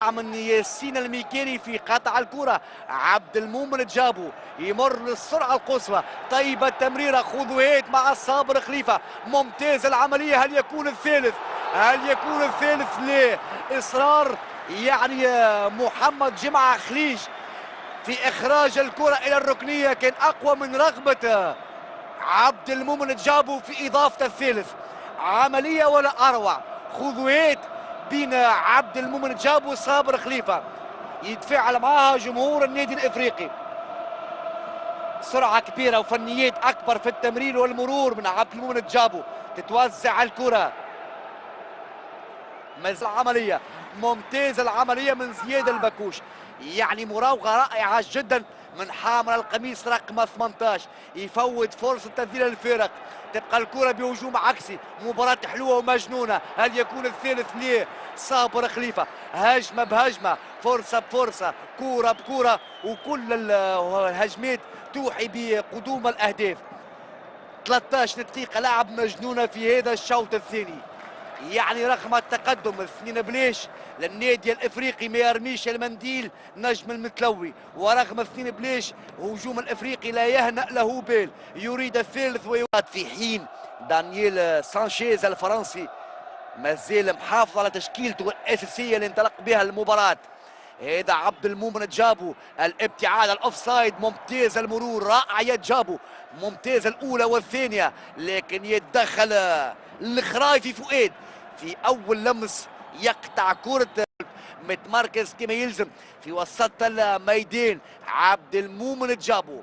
من ياسين الميكاني في قطع الكرة. عبد المؤمن جابو يمر للسرعة القصوى. طيبة التمريرة خذوهات مع الصابر خليفة. ممتاز العملية. هل يكون الثالث؟ هل يكون الثالث؟ لا. إصرار يعني محمد جمعة خليج في إخراج الكرة إلى الركنية كان أقوى من رغبة عبد المؤمن جابو في إضافة الثالث. عملية ولا أروع. خذوهات بين عبد المؤمن جابو وصابر خليفة يتفاعل معها جمهور النادي الافريقي. سرعة كبيرة وفنيات اكبر في التمرير والمرور من عبد المؤمن جابو. تتوزع الكرة. العملية ممتازة. العملية من زياد البكوش. يعني مراوغة رائعة جدا من حامل القميص رقم 18. يفوت فرصة تسديد الفارق. تبقى الكرة بهجوم عكسي. مباراة حلوة ومجنونة. هل يكون الثالث؟ ليه. صابر خليفة هجمة بهجمة، فرصة بفرصة، كرة بكرة، وكل الهجمات توحي بقدوم الأهداف. 13 دقيقة لعب مجنونة في هذا الشوط الثاني. يعني رغم التقدم 2 بلاش للنادي الافريقي ما يرميش المنديل نجم المتلوي، ورغم 2 بلاش هجوم الافريقي لا يهنأ له بال، يريد الثالث ويوقف في حين دانييل سانشيز الفرنسي ما زال محافظ على تشكيلته الاساسيه اللي انطلق بها المباراه. هذا عبد المؤمن جابو. الابتعاد الاوفسايد ممتاز. المرور رائع يا جابو. ممتاز الاولى والثانيه، لكن يتدخل الخرايفي فؤاد في اول لمس يقطع كره متمركز كما يلزم في وسط الميدان. عبد المؤمن جابو.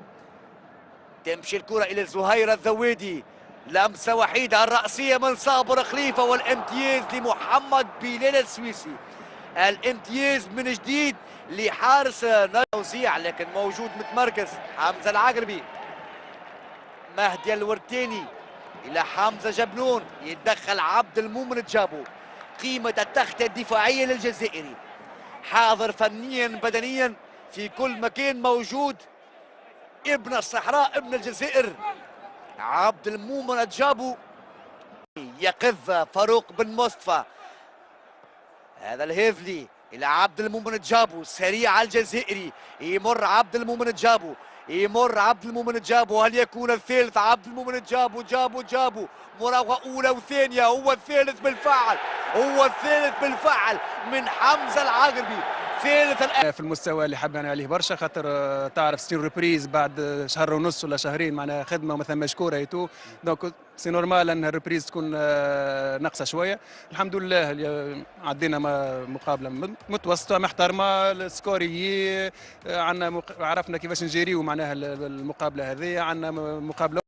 تمشي الكره الى زهير الذوادي. لمسه وحيده الرأسيه من صابر خليفه، والامتياز لمحمد بلال السويسي. الامتياز من جديد لحارس توزيع، لكن موجود متمركز حمزه العقربي. مهدي الورتيني الى حمزه جبنون. يتدخل عبد المؤمن جابو. قيمه التغطيه الدفاعيه للجزائري. حاضر فنيا بدنيا في كل مكان موجود. ابن الصحراء ابن الجزائر عبد المؤمن جابو. يقظ فاروق بن مصطفى. هذا الهيفلي الى عبد المؤمن جابو. سريع الجزائري. يمر عبد المؤمن جابو. يمر عبد المؤمن جابو. هل يكون الثالث؟ عبد المؤمن جابو مراوغه اولى وثانيه. هو الثالث بالفعل. هو الثالث بالفعل من حمزه العقربي. ثالث في المستوى اللي حبنا عليه برشا، خاطر تعرف سي ريبريز بعد شهر ونص ولا شهرين معناها خدمه وما ثماش كوره ايتو، دونك سي نورمال ان الريبريز تكون ناقصه شويه. الحمد لله عدينا مقابله متوسطه محترمه. السكوري عندنا عرفنا كيفاش نجيريو معناها المقابله هذه. عندنا مقابله